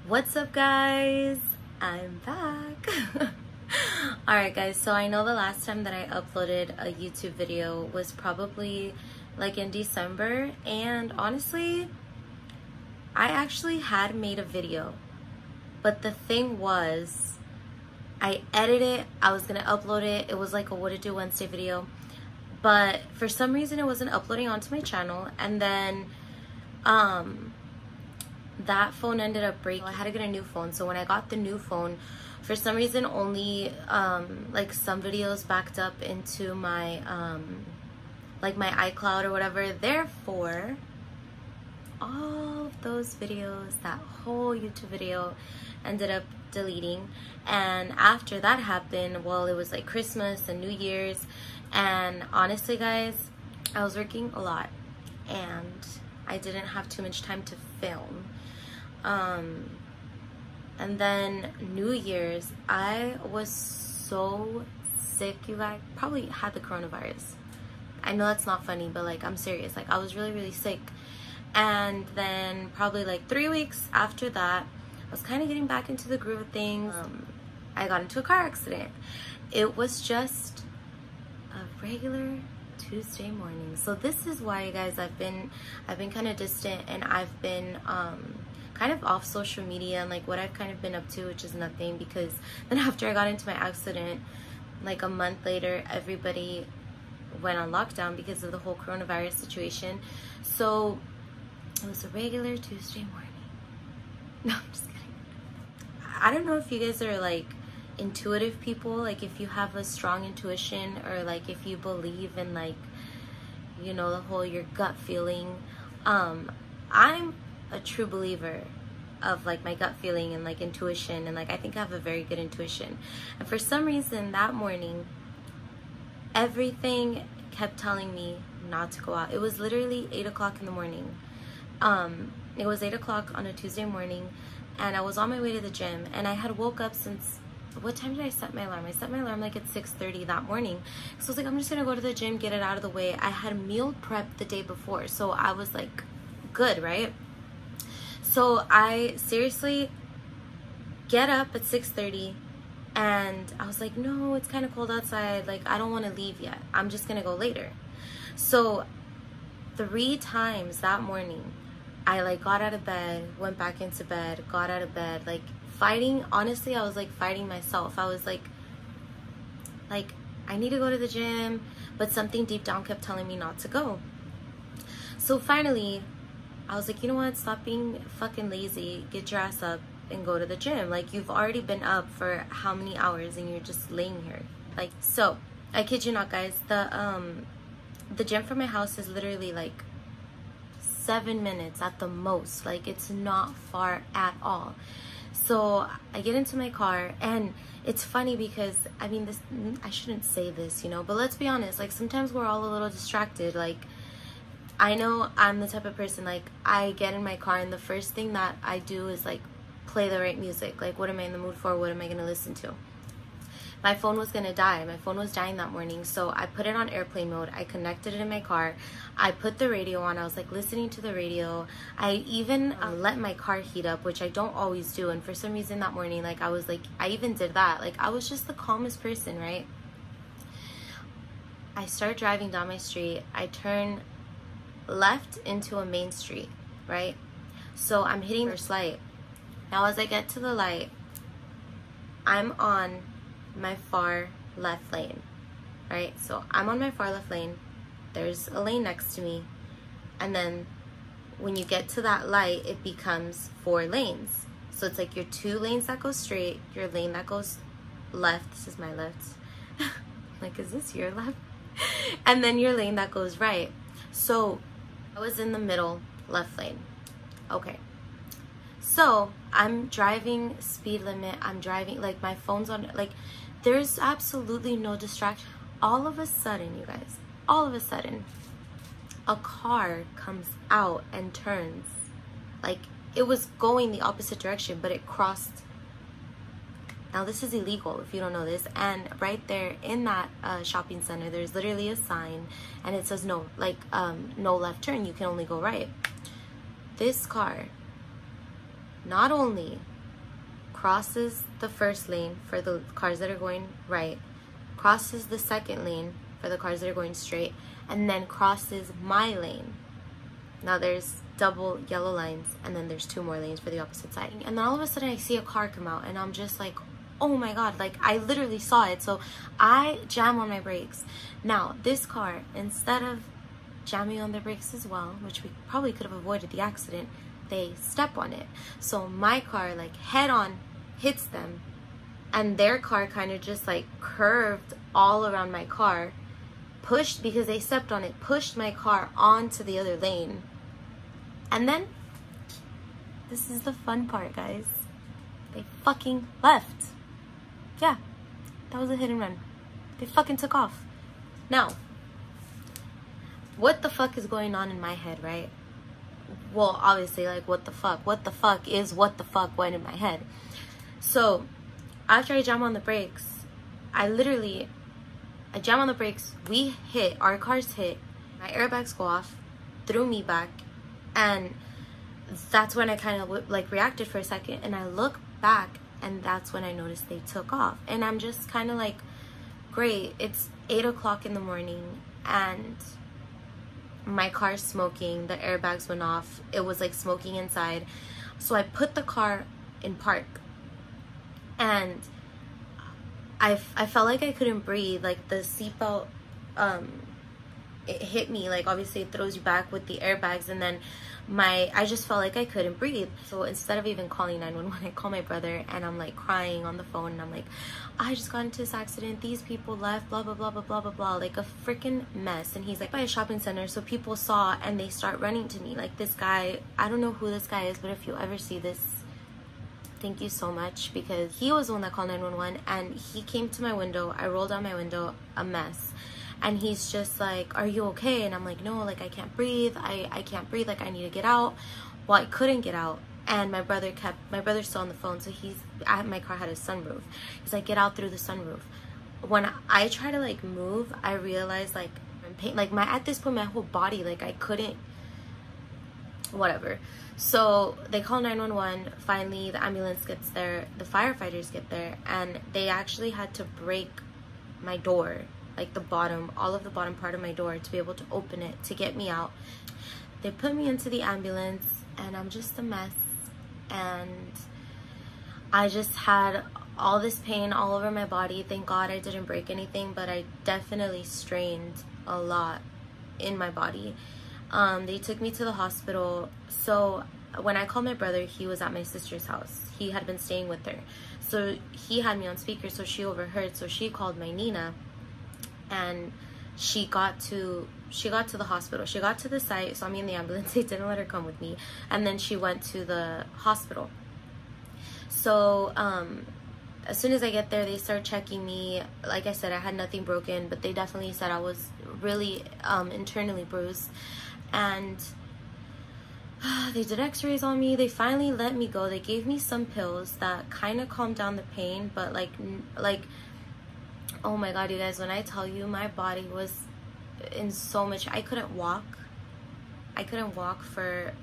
What's up, guys? I'm back. Alright guys, so I know the last time that I uploaded a YouTube video was probably like in December, and honestly I actually had made a video, but the thing was I edited it, I was gonna upload it. It was like a What to Do Wednesday video, but for some reason it wasn't uploading onto my channel, and then that phone ended up breaking. I had to get a new phone. So when I got the new phone, for some reason only like some videos backed up into my like my iCloud or whatever. Therefore, all of those videos, that whole YouTube video, ended up deleting. And after that happened, well, it was like Christmas and New Year's, and honestly guys, I was working a lot and I didn't have too much time to film. And then New Year's, I was so sick, you guys. Probably had the coronavirus. I know that's not funny, but like, I'm serious. Like, I was really sick. And then probably like 3 weeks after that, I was kind of getting back into the groove of things. I got into a car accident. It was just a regular Tuesday morning. So this is why, you guys, I've been kind of distant, and I've been kind of off social media and like what I've kind of been up to, which is nothing, because then after I got into my accident, like a month later, everybody went on lockdown because of the whole coronavirus situation. So it was a regular Tuesday morning. No, I'm just kidding. I don't know if you guys are like intuitive people, like if you have a strong intuition, or like if you believe in, like, you know, the whole your gut feeling. I'm a true believer of like my gut feeling and like intuition, and like I think I have a very good intuition. And for some reason that morning, everything kept telling me not to go out. It was literally 8 o'clock in the morning. It was 8 o'clock on a Tuesday morning, and I was on my way to the gym, and I had woke up since, what time did I set my alarm? I set my alarm like at 6:30 that morning. So I was like, I'm just gonna go to the gym, get it out of the way. I had meal prepped the day before, so I was like good, right? So I seriously get up at 6:30, and I was like, no, it's kind of cold outside. Like, I don't want to leave yet. I'm just gonna go later. So 3 times that morning, I like got out of bed, went back into bed, got out of bed, like fighting. Honestly, I was like fighting myself. I was like I need to go to the gym, but something deep down kept telling me not to go. So finally I was like, you know what, stop being fucking lazy, get your ass up and go to the gym. Like, you've already been up for how many hours and you're just laying here. Like, so I kid you not, guys, the gym from my house is literally like 7 minutes at the most. Like, it's not far at all. So I get into my car, and it's funny because, I mean, this, I shouldn't say this, you know, but let's be honest, like sometimes we're all a little distracted. Like, I know I'm the type of person, like, I get in my car and the first thing that I do is like play the right music. Like, what am I in the mood for? What am I gonna listen to? My phone was gonna die. My phone was dying that morning, so I put it on airplane mode. I connected it in my car. I put the radio on. I was like listening to the radio. I even let my car heat up, which I don't always do, and for some reason that morning, like, I was like, I even did that. Like, I was just the calmest person, right? I start driving down my street. I turn left into a main street, right? So I'm hitting the first light. Now as I get to the light, I'm on my far left lane, right? So I'm on my far left lane. There's a lane next to me, and then when you get to that light, it becomes 4 lanes. So it's like your 2 lanes that go straight, your lane that goes left. This is my left. Like, is this your left? And then your lane that goes right. So I was in the middle left lane. Okay, so I'm driving speed limit. I'm driving, like, my phone's on, like, there's absolutely no distraction. All of a sudden, you guys, all of a sudden, a car comes out and turns. Like, it was going the opposite direction, but it crossed. Now, this is illegal if you don't know this. And right there in that shopping center, there's literally a sign, and it says no, like, no left turn, you can only go right. This car not only crosses the first lane for the cars that are going right, crosses the second lane for the cars that are going straight, and then crosses my lane. Now there's double yellow lines, and then there's 2 more lanes for the opposite side. And then all of a sudden I see a car come out, and I'm just like, oh my god, like I literally saw it. So I jam on my brakes. Now this car, instead of jamming on their brakes as well, which we probably could have avoided the accident, they step on it. So my car like head on hits them, and their car kind of just like curved all around my car, pushed, because they stepped on it, pushed my car onto the other lane. And then this is the fun part, guys, they fucking left. Yeah, that was a hit and run. They fucking took off. Now, what the fuck is going on in my head, right? Well, obviously, like, what the fuck? What the fuck is what the fuck went in my head? So, after I jam on the brakes, I jam on the brakes, we hit, our cars hit, my airbags go off, threw me back, and that's when I kind of, like, reacted for a second, and I look back, and that's when I noticed they took off. And I'm just kind of like, great, it's 8 o'clock in the morning, and my car's smoking, the airbags went off, it was like smoking inside. So I put the car in park, and I felt like I couldn't breathe. Like the seatbelt, it hit me, like obviously it throws you back with the airbags, and then I just felt like I couldn't breathe. So instead of even calling 911, I call my brother, and I'm like crying on the phone, and I'm like, I just got into this accident, these people left, blah blah blah blah blah blah blah, like a freaking mess. And he's like, by a shopping center, so people saw and they start running to me. Like this guy, I don't know who this guy is, but if you ever see this, thank you so much, because he was the one that called 911, and he came to my window. I rolled down my window, a mess. And he's just like, are you okay? And I'm like, no, like I can't breathe. I can't breathe. Like I need to get out. Well, I couldn't get out. And my brother's still on the phone. So my car had a sunroof. He's like, get out through the sunroof. When I try to like move, I realize like I'm pain. Like at this point, my whole body, like I couldn't, whatever. So they call 911. Finally, the ambulance gets there. The firefighters get there, and they actually had to break my door, like the bottom, all of the bottom part of my door, to be able to open it to get me out. They put me into the ambulance, and I'm just a mess, and I just had all this pain all over my body. Thank God I didn't break anything, but I definitely strained a lot in my body. They took me to the hospital. So when I called my brother, he was at my sister's house. He had been staying with her, so he had me on speaker, so she overheard. So she called my Nina, and she got to the hospital. She got to the site, so I'm in the ambulance. They didn't let her come with me, and then she went to the hospital. So as soon as I get there, they start checking me. Like I said, I had nothing broken, but they definitely said I was really internally bruised. And they did x-rays on me. They finally let me go. They gave me some pills that kind of calmed down the pain, but like oh my god, you guys, when I tell you, my body was in so much, I couldn't walk for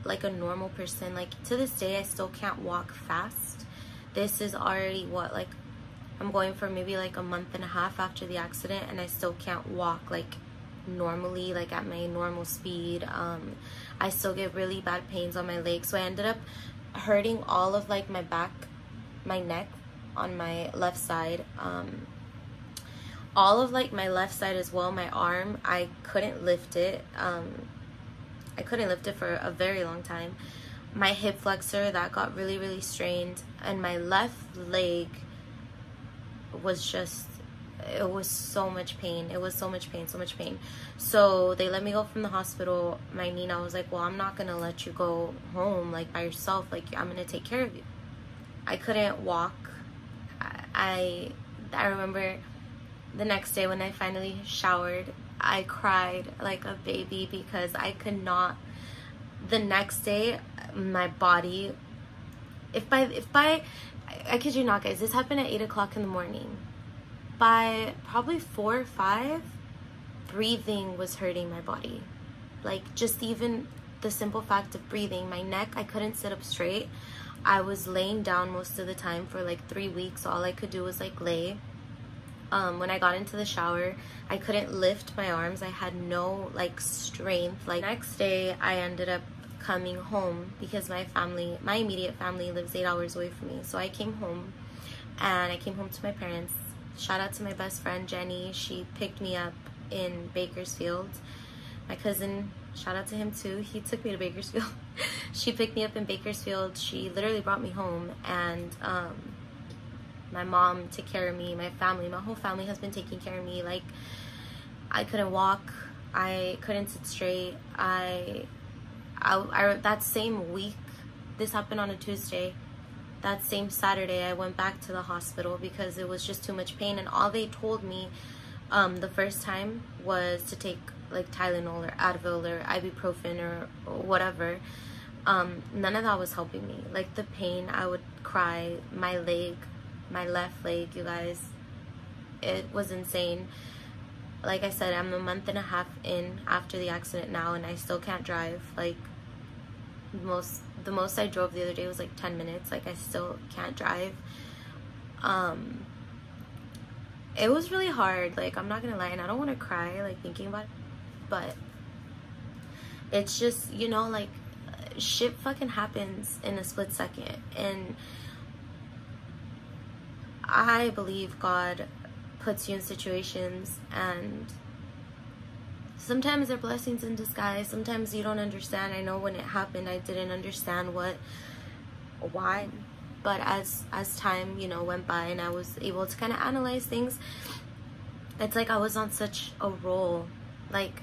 like a normal person. Like to this day, I still can't walk fast. This is already what, like I'm going for maybe like a month and a half after the accident, and I still can't walk like normally, like at my normal speed. I still get really bad pains on my legs, so I ended up hurting all of like my back, my neck on my left side, all of like my left side as well. My arm, I couldn't lift it. I couldn't lift it for a very long time. My hip flexor, that got really strained, and my left leg was just, it was so much pain. It was so much pain. So they let me go from the hospital. My Nina was like, well, I'm not gonna let you go home like by yourself, like I'm gonna take care of you. I couldn't walk. I remember the next day when I finally showered, I cried like a baby because I could not. The next day, my body, I kid you not, guys, this happened at 8 o'clock in the morning. By probably 4 or 5, breathing was hurting my body. Like just even the simple fact of breathing, my neck, I couldn't sit up straight. I was laying down most of the time for like 3 weeks. All I could do was like lay. When I got into the shower, I couldn't lift my arms. I had no like strength. Like next day, I ended up coming home because my immediate family lives 8 hours away from me. So I came home, and I came home to my parents. Shout out to my best friend Jenny. She picked me up in Bakersfield. My cousin, shout out to him too, he took me to Bakersfield. She picked me up in Bakersfield. She literally brought me home, and my mom took care of me. My whole family has been taking care of me. Like, I couldn't walk, I couldn't sit straight. I that same week, this happened on a Tuesday, that same Saturday I went back to the hospital because it was just too much pain, and all they told me the first time was to take like Tylenol or Advil or ibuprofen or whatever. None of that was helping me. Like, the pain, I would cry. My left leg, you guys, it was insane. Like I said, I'm a month and a half in after the accident now, and I still can't drive. Like, the most I drove the other day was like 10 minutes. Like, I still can't drive. It was really hard. Like, I'm not gonna lie, and I don't want to cry like thinking about it, but it's just, you know, like, shit fucking happens in a split second. And I believe God puts you in situations, and sometimes they're blessings in disguise. Sometimes you don't understand. I know when it happened, I didn't understand why, but as time, you know, went by, and I was able to kind of analyze things, it's like I was on such a roll, like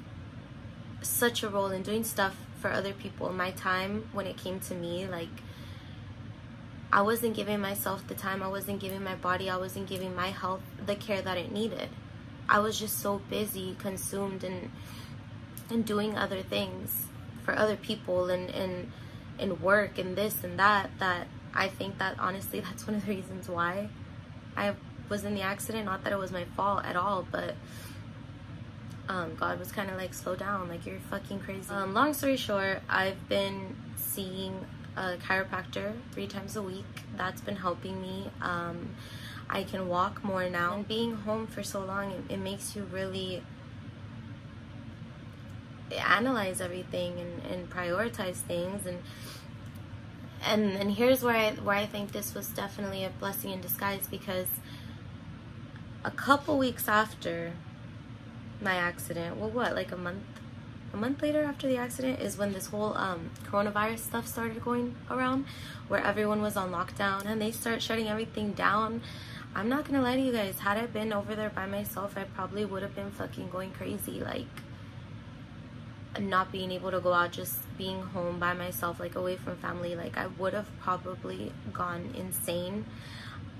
such a role in doing stuff for other people. My time, when it came to me, like, I wasn't giving myself the time, I wasn't giving my body, I wasn't giving my health the care that it needed. I was just so busy, consumed in doing other things for other people, and work and this and that I think that honestly that's one of the reasons why I was in the accident. Not that it was my fault at all, but God was kind of like, slow down, like, you're fucking crazy. Long story short, I've been seeing a chiropractor 3 times a week. That's been helping me. I can walk more now. And being home for so long, it makes you really analyze everything and prioritize things. And here's where I think this was definitely a blessing in disguise, because a couple weeks after my accident, well, what, like a month later after the accident, is when this whole coronavirus stuff started going around, where everyone was on lockdown and they start shutting everything down. I'm not gonna lie to you guys, had I been over there by myself, I probably would have been fucking going crazy. Like, not being able to go out, just being home by myself, like away from family, like, I would have probably gone insane.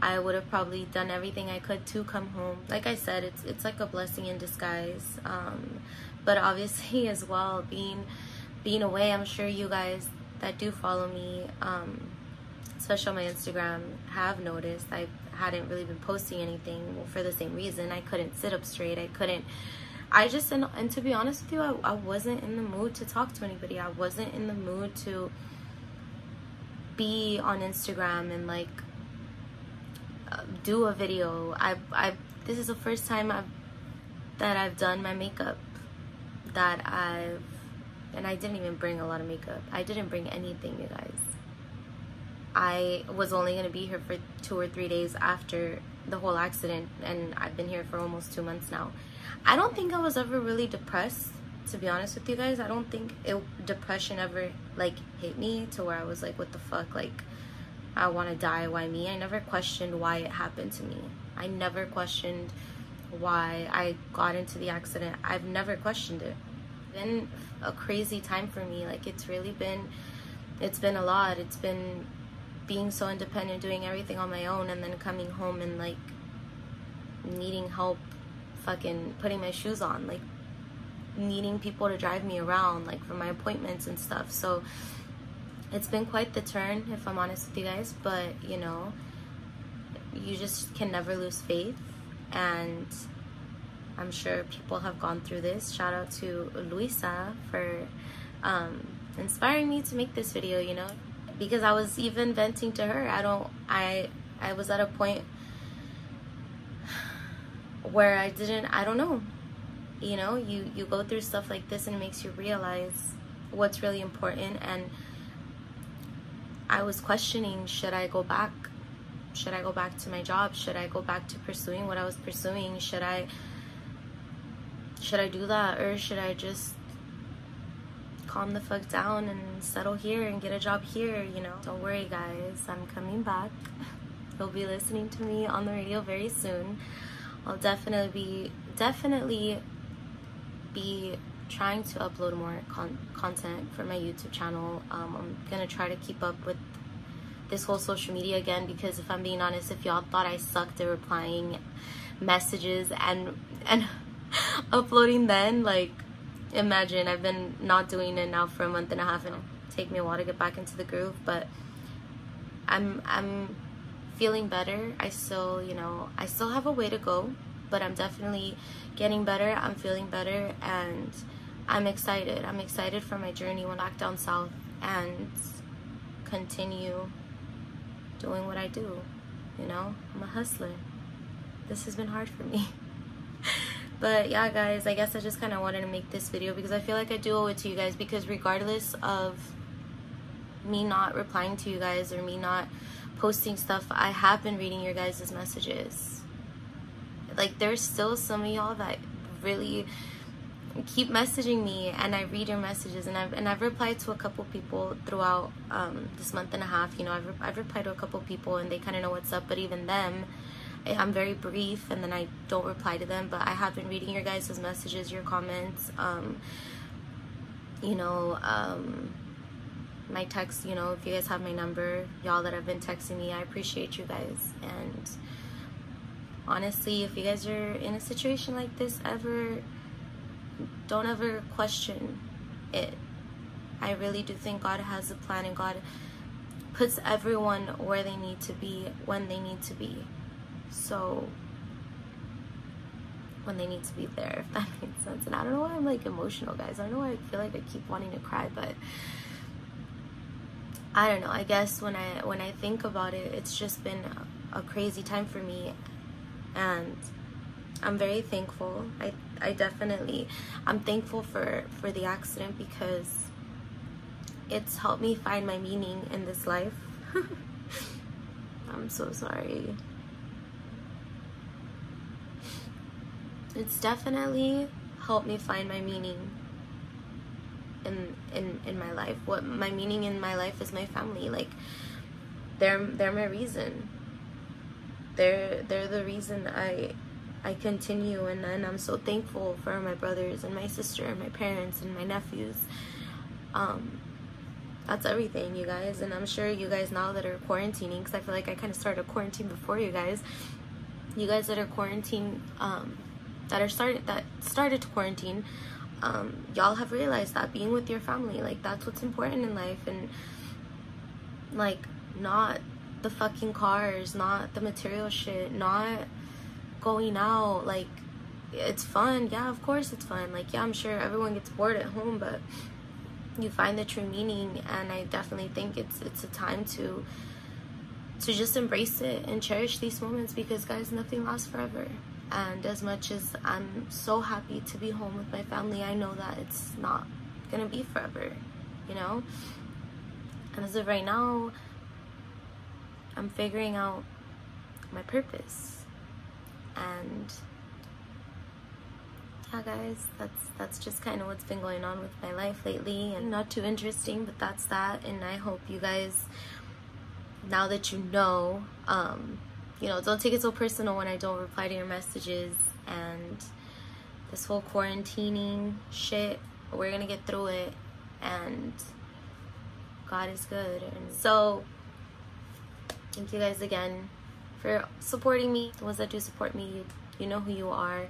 I would have probably done everything I could to come home. Like I said, it's like a blessing in disguise. But obviously as well, being away, I'm sure you guys that do follow me, especially on my Instagram, have noticed I hadn't really been posting anything for the same reason. I couldn't sit up straight. And to be honest with you, I wasn't in the mood to talk to anybody. I wasn't in the mood to be on Instagram and like do a video. This is the first time that I've done my makeup, and I didn't even bring a lot of makeup. I didn't bring anything, you guys. I was only going to be here for 2 or 3 days after the whole accident, and I've been here for almost 2 months now. I don't think I was ever really depressed, to be honest with you guys. I don't think depression ever like hit me to where I was like, what the fuck, like, I want to die, why me? I never questioned why it happened to me. I never questioned why I got into the accident. I've never questioned it. It's been a crazy time for me. Like, it's been a lot. It's been being so independent, doing everything on my own, and then coming home and like needing help fucking putting my shoes on, like needing people to drive me around, like for my appointments and stuff. So it's been quite the turn, if I'm honest with you guys. But you know, you just can never lose faith, and I'm sure people have gone through this. Shout out to Luisa for inspiring me to make this video, you know. because I was even venting to her. I was at a point where I don't know. You know, you go through stuff like this and it makes you realize what's really important. And I was questioning, should I go back? Should I go back to my job? Should I go back to pursuing what I was pursuing? Should I do that, or should I just calm the fuck down and settle here and get a job here, you know? Don't worry, guys, I'm coming back. You'll be listening to me on the radio very soon. I'll definitely be trying to upload more content for my YouTube channel. I'm gonna try to keep up with this whole social media again, because if I'm being honest, if y'all thought I sucked at replying messages and uploading, then like, imagine, I've been not doing it now for a month and a half, and it'll take me a while to get back into the groove. But I'm feeling better. I still have a way to go, but I'm definitely getting better. I'm feeling better, and I'm excited. I'm excited for my journey when back down south and continue doing what I do. You know, I'm a hustler. This has been hard for me. But yeah, guys, I guess I just kind of wanted to make this video because I feel like I do owe it to you guys, because regardless of me not replying to you guys or me not posting stuff, I have been reading your guys' messages. Like, there's still some of y'all that really keep messaging me, and I read your messages, and I've replied to a couple people throughout this month and a half. You know, I've replied to a couple people, and they kind of know what's up, but even them, I'm very brief, and then I don't reply to them. But I have been reading your guys' messages, your comments, my text. You know, if you guys have my number, y'all that have been texting me, I appreciate you guys. And honestly, if you guys are in a situation like this ever, don't ever question it. I really do think God has a plan, and God puts everyone where they need to be when they need to be. So when they need to be there, if that makes sense. And I don't know why I'm like emotional, guys. I don't know why I feel like I keep wanting to cry, but I don't know. I guess when I think about it, it's just been a crazy time for me, and I'm very thankful. I'm thankful for the accident, because it's helped me find my meaning in this life. I'm so sorry. It's definitely helped me find my meaning in my life. What my meaning in my life is my family. Like, they're my reason. They're the reason I continue, and I'm so thankful for my brothers and my sister and my parents and my nephews. That's everything, you guys. And I'm sure you guys now that are quarantining, because I feel like I kind of started quarantine before you guys that are quarantined, that started to quarantine, y'all have realized that being with your family, like, that's what's important in life. And like, not the fucking cars, not the material shit, not going out. Like, it's fun, yeah, of course it's fun. Like, yeah, I'm sure everyone gets bored at home, but you find the true meaning. And I definitely think it's a time to just embrace it and cherish these moments, because guys, nothing lasts forever. And as much as I'm so happy to be home with my family, I know that it's not gonna be forever, you know. And as of right now, I'm figuring out my purpose. And yeah, guys, that's just kind of what's been going on with my life lately. And not too interesting, but that's that. And I hope you guys, now that you know, don't take it so personal when I don't reply to your messages. And this whole quarantining shit, we're gonna get through it, and God is good. And so thank you guys again for supporting me. The ones that do support me, you know who you are.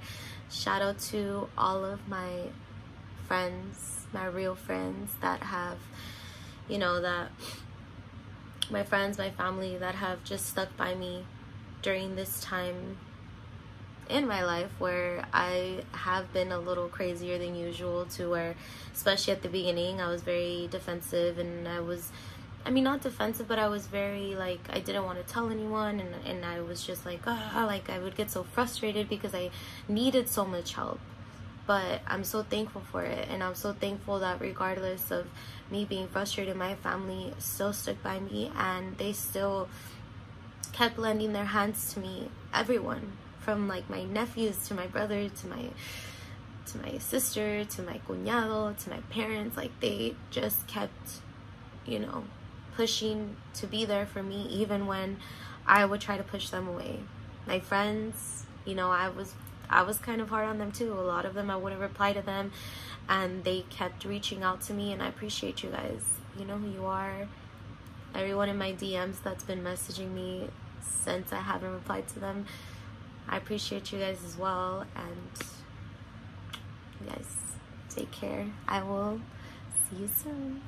Shout out to all of my friends, my real friends that have, my friends, my family that have just stuck by me during this time in my life where I have been a little crazier than usual, to where, especially at the beginning, I was very defensive and I was I mean, not defensive, but I was very, like, I didn't want to tell anyone, and I was just like, like, I would get so frustrated because I needed so much help. But I'm so thankful for it, and I'm so thankful that regardless of me being frustrated, my family still stood by me, and they still kept lending their hands to me. Everyone, from like my nephews to my brother to my sister to my cuñado to my parents, like they just kept, you know, pushing to be there for me even when I would try to push them away. My friends, you know, I was kind of hard on them too. A lot of them I wouldn't reply to them, and they kept reaching out to me, and I appreciate you guys. You know who you are. Everyone in my DMs that's been messaging me since I haven't replied to them, I appreciate you guys as well. And you guys take care. I will see you soon.